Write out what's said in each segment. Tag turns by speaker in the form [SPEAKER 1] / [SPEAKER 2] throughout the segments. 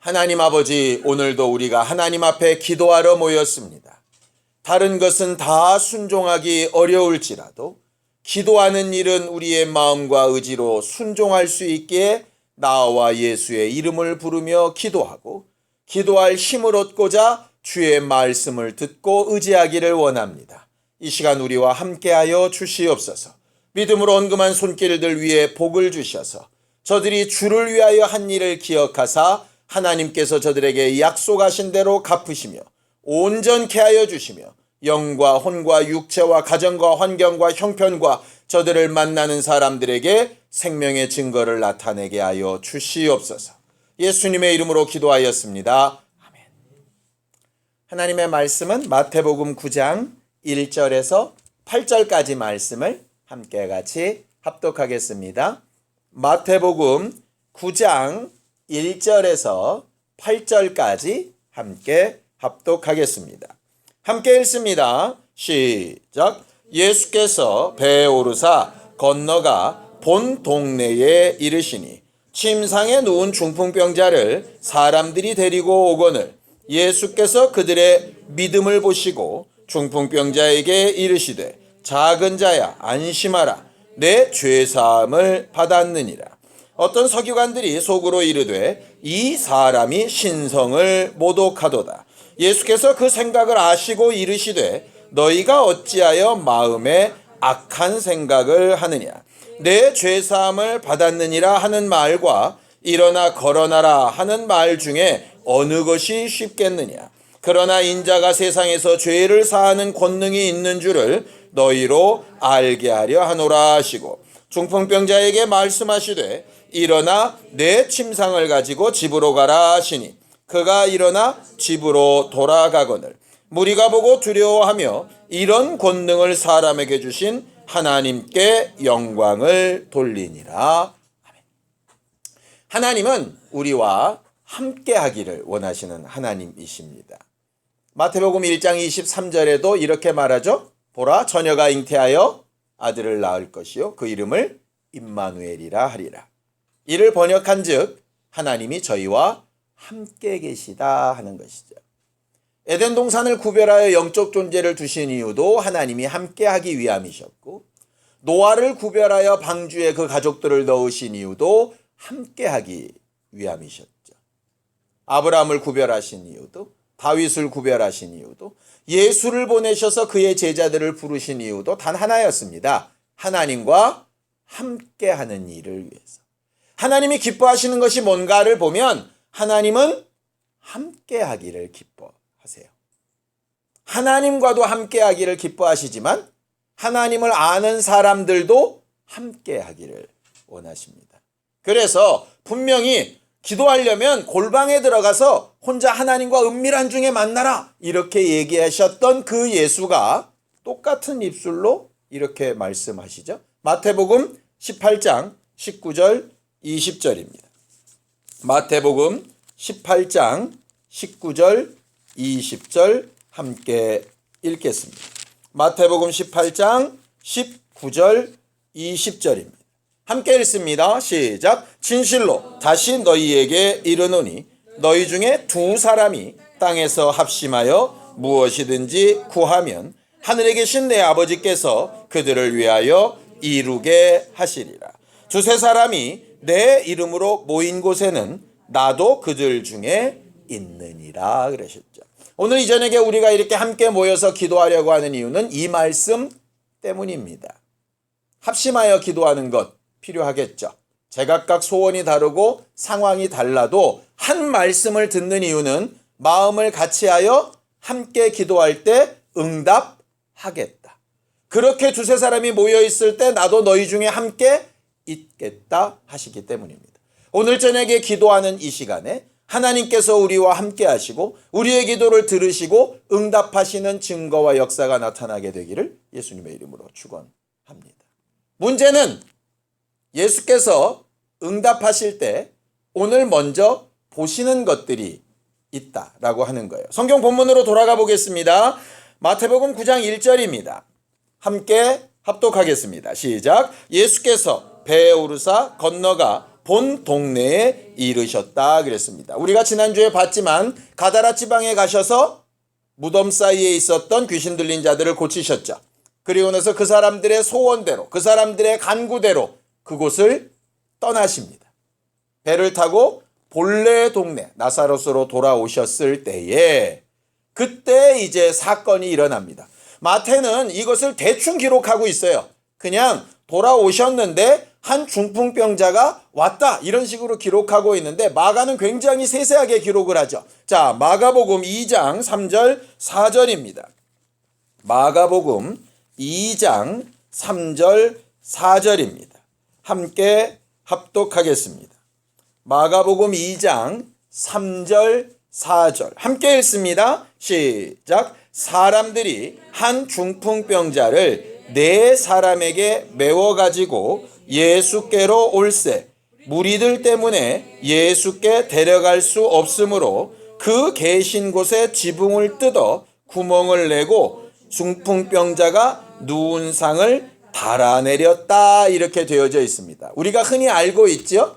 [SPEAKER 1] 하나님 아버지, 오늘도 우리가 하나님 앞에 기도하러 모였습니다. 다른 것은 다 순종하기 어려울지라도 기도하는 일은 우리의 마음과 의지로 순종할 수 있기에 나와 예수의 이름을 부르며 기도하고 기도할 힘을 얻고자 주의 말씀을 듣고 의지하기를 원합니다. 이 시간 우리와 함께하여 주시옵소서. 믿음으로 언금한 손길들 위에 복을 주셔서 저들이 주를 위하여 한 일을 기억하사 하나님께서 저들에게 약속하신 대로 갚으시며 온전케 하여 주시며 영과 혼과 육체와 가정과 환경과 형편과 저들을 만나는 사람들에게 생명의 증거를 나타내게 하여 주시옵소서. 예수님의 이름으로 기도하였습니다. 아멘. 하나님의 말씀은 마태복음 9장 1절에서 8절까지 말씀을 함께 같이 합독하겠습니다. 마태복음 9장 1절에서 8절까지 함께 합독하겠습니다. 함께 읽습니다. 시작. 예수께서 배에 오르사 건너가 본 동네에 이르시니 침상에 누운 중풍병자를 사람들이 데리고 오거늘 예수께서 그들의 믿음을 보시고 중풍병자에게 이르시되 작은 자야 안심하라 내 죄사함을 받았느니라. 어떤 서기관들이 속으로 이르되 이 사람이 신성을 모독하도다. 예수께서 그 생각을 아시고 이르시되 너희가 어찌하여 마음에 악한 생각을 하느냐. 내 죄사함을 받았느니라 하는 말과 일어나 걸어나라 하는 말 중에 어느 것이 쉽겠느냐. 그러나 인자가 세상에서 죄를 사하는 권능이 있는 줄을 너희로 알게 하려 하노라 하시고 중풍병자에게 말씀하시되 일어나 내 침상을 가지고 집으로 가라 하시니 그가 일어나 집으로 돌아가거늘 무리가 보고 두려워하며 이런 권능을 사람에게 주신 하나님께 영광을 돌리니라. 아멘. 하나님은 우리와 함께 하기를 원하시는 하나님이십니다. 마태복음 1장 23절에도 이렇게 말하죠. 보라 처녀가 잉태하여 아들을 낳을 것이요 그 이름을 임마누엘이라 하리라. 이를 번역한즉 하나님이 저희와 함께 계시다 하는 것이죠. 에덴 동산을 구별하여 영적 존재를 두신 이유도 하나님이 함께 하기 위함이셨고 노아를 구별하여 방주에 그 가족들을 넣으신 이유도 함께 하기 위함이셨죠. 아브라함을 구별하신 이유도 다윗을 구별하신 이유도 예수를 보내셔서 그의 제자들을 부르신 이유도 단 하나였습니다. 하나님과 함께하는 일을 위해서. 하나님이 기뻐하시는 것이 뭔가를 보면 하나님은 함께하기를 기뻐하세요. 하나님과도 함께하기를 기뻐하시지만 하나님을 아는 사람들도 함께하기를 원하십니다. 그래서 분명히 기도하려면 골방에 들어가서 혼자 하나님과 은밀한 중에 만나라 이렇게 얘기하셨던 그 예수가 똑같은 입술로 이렇게 말씀하시죠. 마태복음 18장 19절 20절입니다. 마태복음 18장 19절 20절 함께 읽겠습니다. 마태복음 18장 19절 20절입니다. 함께 읽습니다. 시작. 진실로 다시 너희에게 이르노니 너희 중에 두 사람이 땅에서 합심하여 무엇이든지 구하면 하늘에 계신 내 아버지께서 그들을 위하여 이루게 하시리라. 두세 사람이 내 이름으로 모인 곳에는 나도 그들 중에 있느니라 그러셨죠. 오늘 이 저녁에 우리가 이렇게 함께 모여서 기도하려고 하는 이유는 이 말씀 때문입니다. 합심하여 기도하는 것 필요하겠죠. 제각각 소원이 다르고 상황이 달라도 한 말씀을 듣는 이유는 마음을 같이하여 함께 기도할 때 응답하겠다. 그렇게 두세 사람이 모여 있을 때 나도 너희 중에 함께 있겠다 하시기 때문입니다. 오늘 저녁에 기도하는 이 시간에 하나님께서 우리와 함께 하시고 우리의 기도를 들으시고 응답하시는 증거와 역사가 나타나게 되기를 예수님의 이름으로 축원합니다. 문제는 예수께서 응답하실 때 오늘 먼저 보시는 것들이 있다라고 하는 거예요. 성경 본문으로 돌아가 보겠습니다. 마태복음 9장 1절입니다. 함께 합독하겠습니다. 시작. 예수께서 배에 오르사 건너가 본 동네에 이르셨다 그랬습니다. 우리가 지난주에 봤지만 가다라 지방에 가셔서 무덤 사이에 있었던 귀신 들린 자들을 고치셨죠. 그리고 나서 그 사람들의 소원대로, 그 사람들의 간구대로 그곳을 떠나십니다. 배를 타고 본래 동네 나사로스로 돌아오셨을 때에 그때 이제 사건이 일어납니다. 마태는 이것을 대충 기록하고 있어요. 그냥 돌아오셨는데 한 중풍병자가 왔다 이런 식으로 기록하고 있는데 마가는 굉장히 세세하게 기록을 하죠. 자, 마가복음 2장 3절 4절입니다. 마가복음 2장 3절 4절입니다. 함께 합독하겠습니다. 마가복음 2장 3절 4절 함께 읽습니다. 시작. 사람들이 한 중풍병자를 네 사람에게 메워가지고 예수께로 올세 무리들 때문에 예수께 데려갈 수 없으므로 그 계신 곳에 지붕을 뜯어 구멍을 내고 중풍병자가 누운 상을 달아내렸다 이렇게 되어져 있습니다. 우리가 흔히 알고 있죠.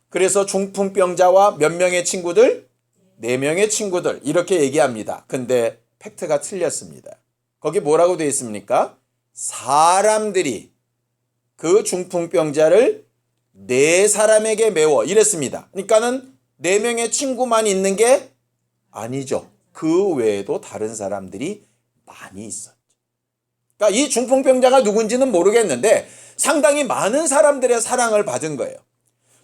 [SPEAKER 1] 그래서 중풍병자와 몇 명의 친구들? 4명의 친구들 이렇게 얘기합니다. 근데 팩트가 틀렸습니다. 거기 뭐라고 되어 있습니까? 사람들이 그 중풍병자를 4사람에게 메워 이랬습니다. 그러니까는 4명의 친구만 있는 게 아니죠. 그 외에도 다른 사람들이 많이 있었죠. 그러니까 이 중풍병자가 누군지는 모르겠는데 상당히 많은 사람들의 사랑을 받은 거예요.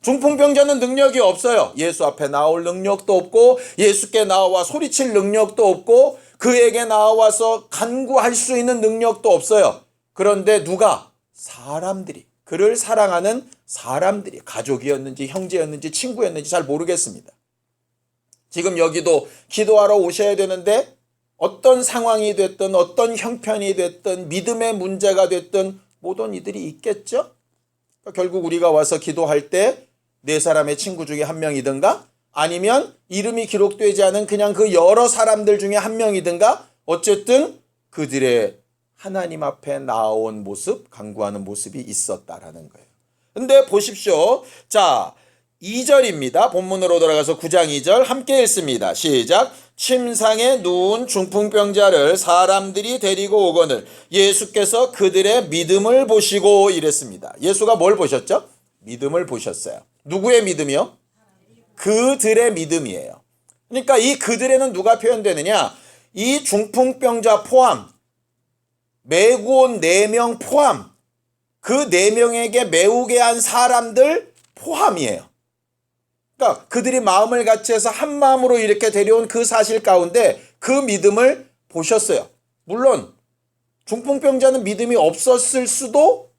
[SPEAKER 1] 중풍병자는 능력이 없어요. 예수 앞에 나올 능력도 없고 예수께 나와 소리칠 능력도 없고 그에게 나와서 간구할 수 있는 능력도 없어요. 그런데 누가? 사람들이, 그를 사랑하는 사람들이, 가족이었는지 형제였는지 친구였는지 잘 모르겠습니다. 지금 여기도 기도하러 오셔야 되는데 어떤 상황이 됐든 어떤 형편이 됐든 믿음의 문제가 됐든 모든 이들이 있겠죠. 그러니까 결국 우리가 와서 기도할 때 4사람의 친구 중에 한 명이든가 아니면 이름이 기록되지 않은 그냥 그 여러 사람들 중에 한 명이든가 어쨌든 그들의 하나님 앞에 나온 모습, 간구하는 모습이 있었다라는 거예요. 근데 보십시오. 자, 2절입니다. 본문으로 돌아가서 9장 2절 함께 읽습니다. 시작. 침상에 누운 중풍병자를 사람들이 데리고 오거늘 예수께서 그들의 믿음을 보시고 이랬습니다. 예수가 뭘 보셨죠? 믿음을 보셨어요. 누구의 믿음이요? 그들의 믿음이에요. 그러니까 이 그들에는 누가 표현되느냐? 이 중풍병자 포함, 메고 온 4명 포함, 그 4명에게 메우게 한 사람들 포함이에요. 그러니까 그들이 마음을 같이 해서 한 마음으로 이렇게 데려온 그 사실 가운데 그 믿음을 보셨어요. 물론 중풍병자는 믿음이 없었을 수도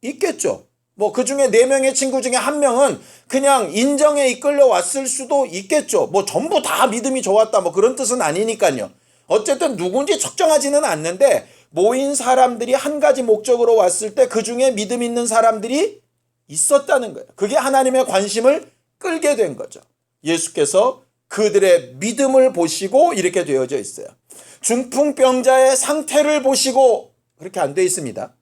[SPEAKER 1] 있겠죠. 뭐 그 중에 4명의 친구 중에 한 명은 그냥 인정에 이끌려 왔을 수도 있겠죠. 뭐 전부 다 믿음이 좋았다 뭐 그런 뜻은 아니니까요. 어쨌든 누군지 적정하지는 않는데 모인 사람들이 한 가지 목적으로 왔을 때 그 중에 믿음 있는 사람들이 있었다는 거예요. 그게 하나님의 관심을 끌게 된 거죠. 예수께서 그들의 믿음을 보시고 이렇게 되어져 있어요. 중풍병자의 상태를 보시고 그렇게 안 돼 있습니다.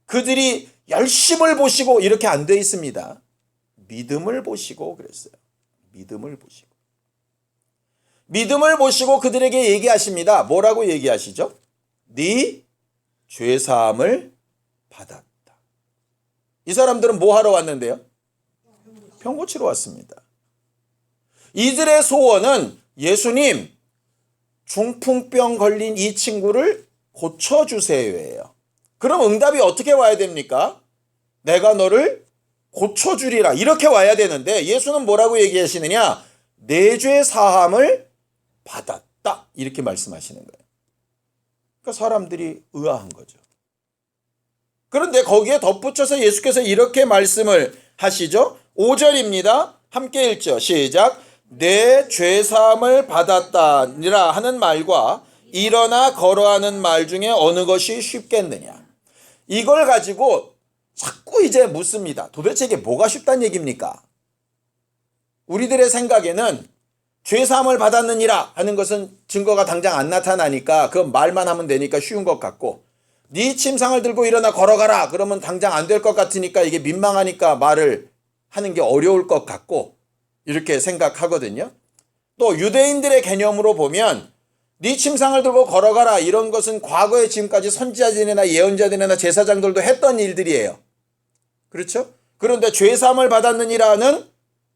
[SPEAKER 1] 그들이 열심을 보시고 이렇게 안 돼 있습니다. 믿음을 보시고 그랬어요. 믿음을 보시고. 믿음을 보시고 그들에게 얘기하십니다. 뭐라고 얘기하시죠? 네 죄사함을 받았다. 이 사람들은 뭐 하러 왔는데요? 병 고치러 왔습니다. 이들의 소원은 예수님, 중풍병 걸린 이 친구를 고쳐주세요예요. 그럼 응답이 어떻게 와야 됩니까? 내가 너를 고쳐주리라 이렇게 와야 되는데 예수는 뭐라고 얘기하시느냐? 내 죄 사함을 받았다 이렇게 말씀하시는 거예요. 그러니까 사람들이 의아한 거죠. 그런데 거기에 덧붙여서 예수께서 이렇게 말씀을 하시죠. 5절입니다. 함께 읽죠. 시작. 내 죄사함을 받았다니라 하는 말과 일어나 걸어하는 말 중에 어느 것이 쉽겠느냐. 이걸 가지고 자꾸 이제 묻습니다. 도대체 이게 뭐가 쉽단 얘기입니까? 우리들의 생각에는 죄사함을 받았느니라 하는 것은 증거가 당장 안 나타나니까 그 말만 하면 되니까 쉬운 것 같고 네 침상을 들고 일어나 걸어가라. 그러면 당장 안 될 것 같으니까 이게 민망하니까 말을 하는 게 어려울 것 같고 이렇게 생각하거든요. 또 유대인들의 개념으로 보면 네 침상을 들고 걸어가라 이런 것은 과거에 지금까지 선지자들이나 예언자들이나 제사장들도 했던 일들이에요. 그렇죠? 그런데 죄사함을 받았느니라는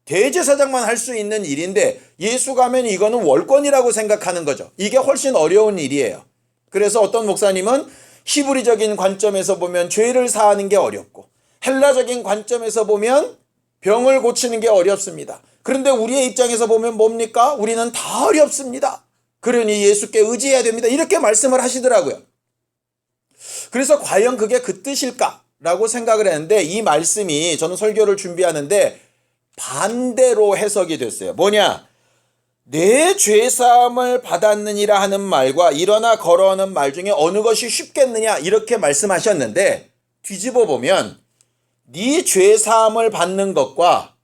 [SPEAKER 1] 대제사장만 할 수 있는 일인데 예수가 하면 이거는 월권이라고 생각하는 거죠. 이게 훨씬 어려운 일이에요. 그래서 어떤 목사님은 히브리적인 관점에서 보면 죄를 사하는 게 어렵고 헬라적인 관점에서 보면 병을 고치는 게 어렵습니다. 그런데 우리의 입장에서 보면 뭡니까? 우리는 다 어렵습니다. 그러니 예수께 의지해야 됩니다. 이렇게 말씀을 하시더라고요. 그래서 과연 그게 그 뜻일까라고 생각을 했는데 이 말씀이 저는 설교를 준비하는데 반대로 해석이 됐어요. 뭐냐? 내 죄사함을 받았느니라 하는 말과 일어나 걸어오는 말 중에 어느 것이 쉽겠느냐 이렇게 말씀하셨는데 뒤집어 보면 네 죄사함을 받는 것과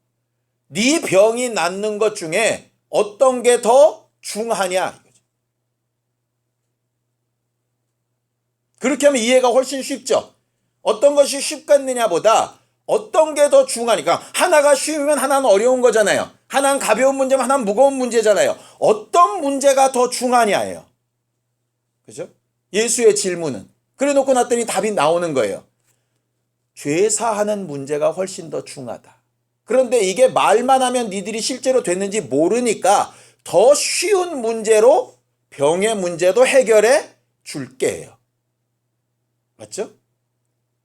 [SPEAKER 1] 네 병이 낫는 것 중에 어떤 게 더 중하냐. 그렇게 하면 이해가 훨씬 쉽죠. 어떤 것이 쉽겠느냐 보다 어떤 게 더 중하니까 하나가 쉬우면 하나는 어려운 거잖아요. 하나는 가벼운 문제면 하나는 무거운 문제잖아요. 어떤 문제가 더 중하냐예요. 그죠? 예수의 질문은. 그래 놓고 났더니 답이 나오는 거예요. 죄사하는 문제가 훨씬 더 중하다. 그런데 이게 말만 하면 니들이 실제로 됐는지 모르니까 더 쉬운 문제로 병의 문제도 해결해 줄게요. 맞죠?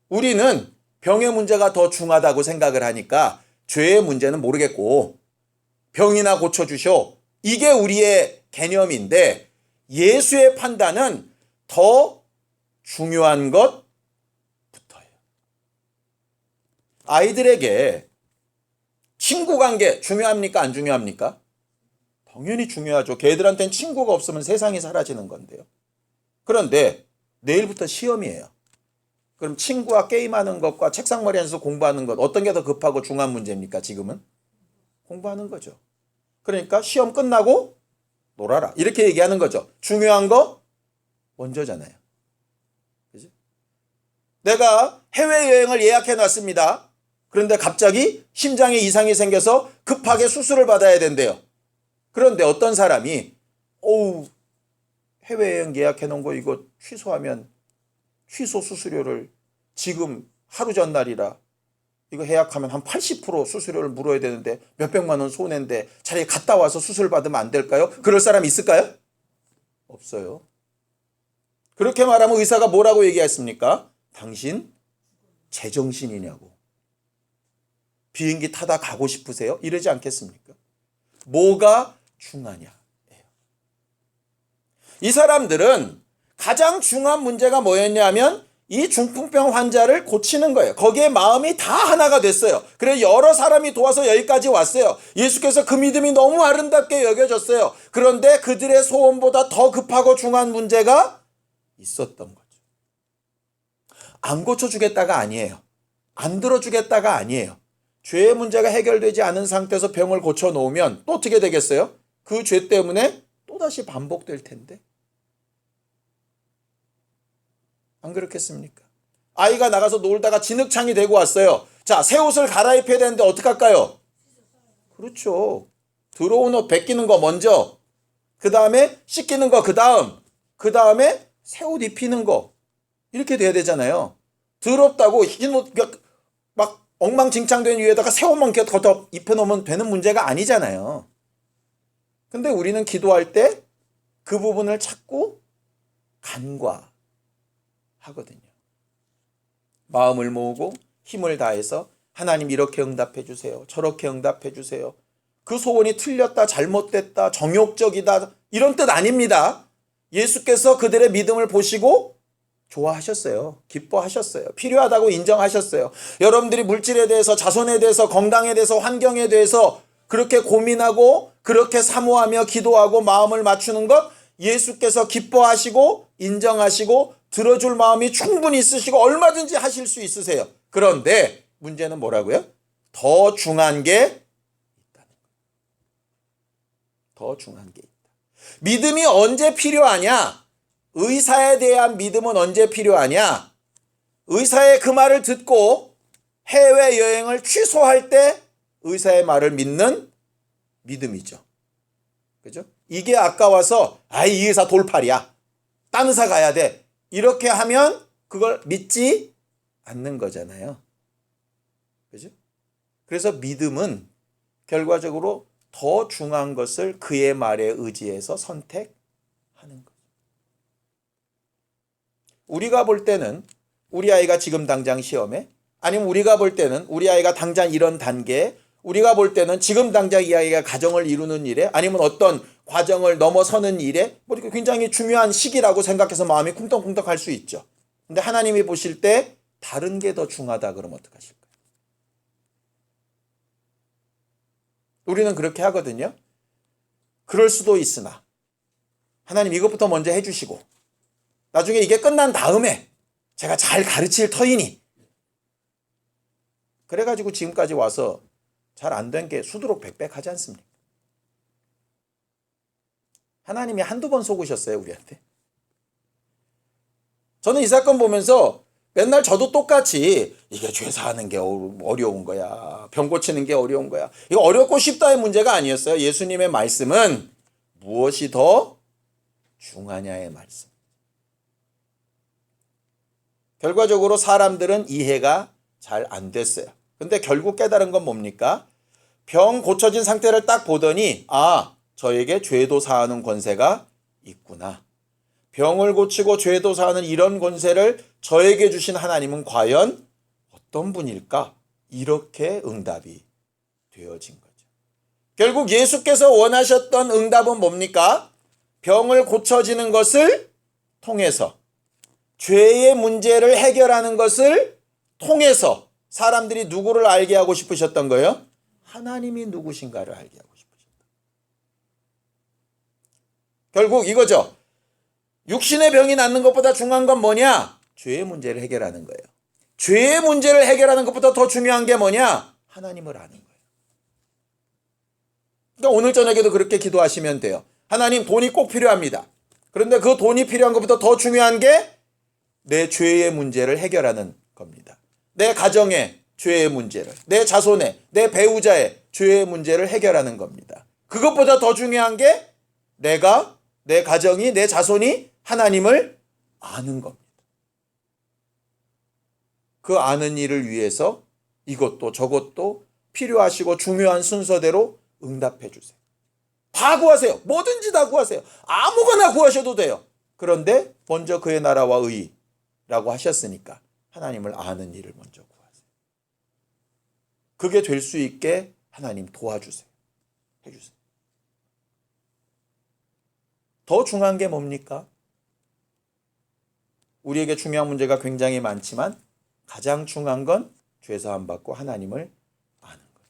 [SPEAKER 1] 우리는 병의 문제가 더 중하다고 생각을 하니까 죄의 문제는 모르겠고 병이나 고쳐주쇼. 이게 우리의 개념인데 예수의 판단은 더 중요한 것부터예요. 아이들에게 친구 관계 중요합니까? 안 중요합니까? 당연히 중요하죠. 걔들한테는 친구가 없으면 세상이 사라지는 건데요. 그런데 내일부터 시험이에요. 그럼 친구와 게임하는 것과 책상머리 앉아서 공부하는 것 어떤 게 더 급하고 중요한 문제입니까? 지금은? 공부하는 거죠. 그러니까 시험 끝나고 놀아라. 이렇게 얘기하는 거죠. 중요한 거 먼저잖아요. 그죠? 내가 해외여행을 예약해 놨습니다. 그런데 갑자기 심장에 이상이 생겨서 급하게 수술을 받아야 된대요. 그런데 어떤 사람이 해외여행 예약해 놓은 거 이거 취소하면 취소 수수료를 지금 하루 전날이라 이거 예약하면 한 80% 수수료를 물어야 되는데 몇백만 원 손해인데 차라리 갔다 와서 수술 받으면 안 될까요? 그럴 사람 있을까요? 없어요. 그렇게 말하면 의사가 뭐라고 얘기했습니까? 당신 제정신이냐고. 비행기 타다 가고 싶으세요? 이러지 않겠습니까? 뭐가 중하냐. 이 사람들은 가장 중요한 문제가 뭐였냐면 이 중풍병 환자를 고치는 거예요. 거기에 마음이 다 하나가 됐어요. 그래서 여러 사람이 도와서 여기까지 왔어요. 예수께서 그 믿음이 너무 아름답게 여겨졌어요. 그런데 그들의 소원보다 더 급하고 중요한 문제가 있었던 거죠. 안 고쳐주겠다가 아니에요. 안 들어주겠다가 아니에요. 죄의 문제가 해결되지 않은 상태에서 병을 고쳐놓으면 또 어떻게 되겠어요? 그 죄 때문에 또다시 반복될 텐데. 안 그렇겠습니까? 아이가 나가서 놀다가 진흙창이 되고 왔어요. 자, 새 옷을 갈아입혀야 되는데 어떡할까요? 그렇죠. 들어온 옷 벗기는 거 먼저, 그 다음에 씻기는 거 그 다음에 새 옷 입히는 거 이렇게 돼야 되잖아요. 더럽다고 흰 옷 막 엉망진창된 위에다가 새 옷만 걷어 입혀놓으면 되는 문제가 아니잖아요. 근데 우리는 기도할 때 그 부분을 찾고 간과하거든요. 마음을 모으고 힘을 다해서 하나님 이렇게 응답해 주세요. 저렇게 응답해 주세요. 그 소원이 틀렸다, 잘못됐다, 정욕적이다 이런 뜻 아닙니다. 예수께서 그들의 믿음을 보시고 좋아하셨어요. 기뻐하셨어요. 필요하다고 인정하셨어요. 여러분들이 물질에 대해서, 자손에 대해서, 건강에 대해서, 환경에 대해서 그렇게 고민하고 그렇게 사모하며 기도하고 마음을 맞추는 것 예수께서 기뻐하시고 인정하시고 들어줄 마음이 충분히 있으시고 얼마든지 하실 수 있으세요. 그런데 문제는 뭐라고요? 더 중요한 게 있다는 거예요. 더 중요한 게 있다. 믿음이 언제 필요하냐? 의사에 대한 믿음은 언제 필요하냐? 의사의 그 말을 듣고 해외여행을 취소할 때 의사의 말을 믿는 믿음이죠. 그죠? 이게 아까워서 이 의사 돌팔이야. 딴 의사 가야 돼. 이렇게 하면 그걸 믿지 않는 거잖아요. 그죠? 그래서 믿음은 결과적으로 더 중요한 것을 그의 말에 의지해서 선택하는 거죠. 우리가 볼 때는 우리 아이가 지금 당장 시험에, 아니면 우리가 볼 때는 우리 아이가 당장 이런 단계에, 우리가 볼 때는 지금 당장 이 아이가 가정을 이루는 일에, 아니면 어떤 과정을 넘어서는 일에 굉장히 중요한 시기라고 생각해서 마음이 쿵떡쿵떡할 수 있죠. 근데 하나님이 보실 때 다른 게 더 중요하다 그러면 어떡하실까요? 우리는 그렇게 하거든요. 그럴 수도 있으나 하나님 이것부터 먼저 해주시고 나중에 이게 끝난 다음에 제가 잘 가르칠 터이니, 그래가지고 지금까지 와서 잘 안 된 게 수두룩백백하지 않습니까? 하나님이 한두 번 속으셨어요, 우리한테. 저는 이 사건 보면서 맨날 저도 똑같이 이게 죄 사하는 게 어려운 거야, 병 고치는 게 어려운 거야, 이거 어렵고 쉽다의 문제가 아니었어요. 예수님의 말씀은 무엇이 더 중하냐의 말씀. 결과적으로 사람들은 이해가 잘 안 됐어요. 근데 결국 깨달은 건 뭡니까? 병 고쳐진 상태를 딱 보더니 저에게 죄도 사하는 권세가 있구나. 병을 고치고 죄도 사하는 이런 권세를 저에게 주신 하나님은 과연 어떤 분일까? 이렇게 응답이 되어진 거죠. 결국 예수께서 원하셨던 응답은 뭡니까? 병을 고쳐지는 것을 통해서, 죄의 문제를 해결하는 것을 통해서 사람들이 누구를 알게 하고 싶으셨던 거예요? 하나님이 누구신가를 알게 하고 싶으셨다. 결국 이거죠. 육신의 병이 낫는 것보다 중요한 건 뭐냐? 죄의 문제를 해결하는 거예요. 죄의 문제를 해결하는 것보다 더 중요한 게 뭐냐? 하나님을 아는 거예요. 그러니까 오늘 저녁에도 그렇게 기도하시면 돼요. 하나님, 돈이 꼭 필요합니다. 그런데 그 돈이 필요한 것보다 더 중요한 게 내 죄의 문제를 해결하는 겁니다. 내 가정의 죄의 문제를, 내 자손의, 내 배우자의 죄의 문제를 해결하는 겁니다. 그것보다 더 중요한 게 내가, 내 가정이, 내 자손이 하나님을 아는 겁니다. 그 아는 일을 위해서 이것도 저것도 필요하시고 중요한 순서대로 응답해 주세요. 다 구하세요. 뭐든지 다 구하세요. 아무거나 구하셔도 돼요. 그런데 먼저 그의 나라와 의라고 하셨으니까 하나님을 아는 일을 먼저 구하세요. 그게 될 수 있게 하나님 도와주세요. 해주세요. 더 중요한 게 뭡니까? 우리에게 중요한 문제가 굉장히 많지만 가장 중요한 건 죄사함 받고 하나님을 아는 거예요.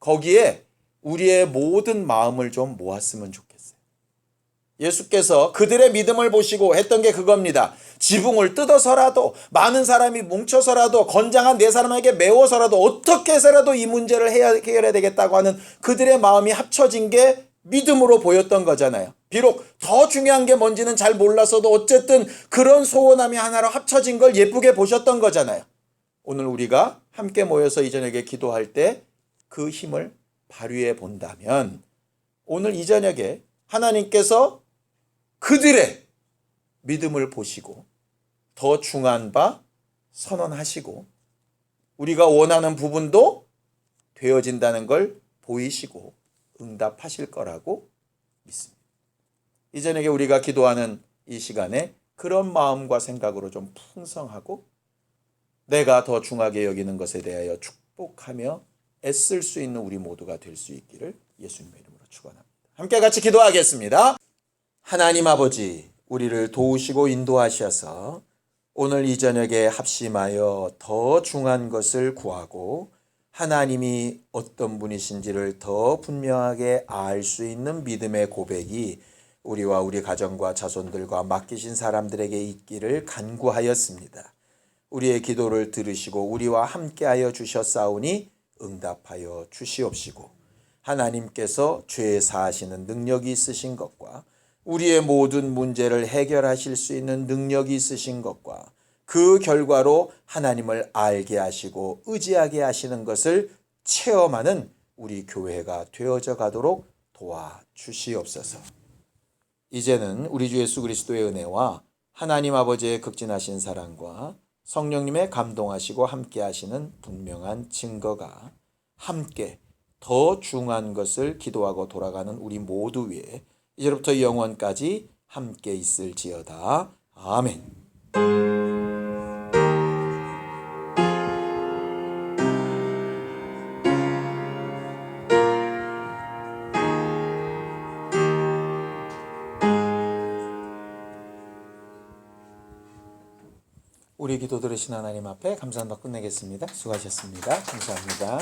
[SPEAKER 1] 거기에 우리의 모든 마음을 좀 모았으면 좋겠어요. 예수께서 그들의 믿음을 보시고 했던 게 그겁니다. 지붕을 뜯어서라도, 많은 사람이 뭉쳐서라도, 건장한 네 사람에게 메워서라도 어떻게 해서라도 이 문제를 해결해야 되겠다고 하는 그들의 마음이 합쳐진 게 믿음으로 보였던 거잖아요. 비록 더 중요한 게 뭔지는 잘 몰랐어도 어쨌든 그런 소원함이 하나로 합쳐진 걸 예쁘게 보셨던 거잖아요. 오늘 우리가 함께 모여서 이 저녁에 기도할 때 그 힘을 발휘해 본다면 오늘 이 저녁에 하나님께서 그들의 믿음을 보시고 더 중요한 바 선언하시고 우리가 원하는 부분도 되어진다는 걸 보이시고 응답하실 거라고 믿습니다. 이 저녁에 우리가 기도하는 이 시간에 그런 마음과 생각으로 좀 풍성하고 내가 더 중하게 여기는 것에 대하여 축복하며 애쓸 수 있는 우리 모두가 될 수 있기를 예수님의 이름으로 축원합니다. 함께 같이 기도하겠습니다. 하나님 아버지, 우리를 도우시고 인도하셔서 오늘 이 저녁에 합심하여 더 중한 것을 구하고 하나님이 어떤 분이신지를 더 분명하게 알 수 있는 믿음의 고백이 우리와 우리 가정과 자손들과 맡기신 사람들에게 있기를 간구하였습니다. 우리의 기도를 들으시고 우리와 함께하여 주셨사오니 응답하여 주시옵시고 하나님께서 죄 사하시는 능력이 있으신 것과 우리의 모든 문제를 해결하실 수 있는 능력이 있으신 것과 그 결과로 하나님을 알게 하시고 의지하게 하시는 것을 체험하는 우리 교회가 되어져 가도록 도와주시옵소서. 이제는 우리 주 예수 그리스도의 은혜와 하나님 아버지의 극진하신 사랑과 성령님의 감동하시고 함께 하시는 분명한 증거가 함께 더 중요한 것을 기도하고 돌아가는 우리 모두 위에 이제부터 영원까지 함께 있을지어다. 아멘. 우리 기도 들으신 하나님 앞에 감사한다 끝내겠습니다. 수고하셨습니다. 감사합니다.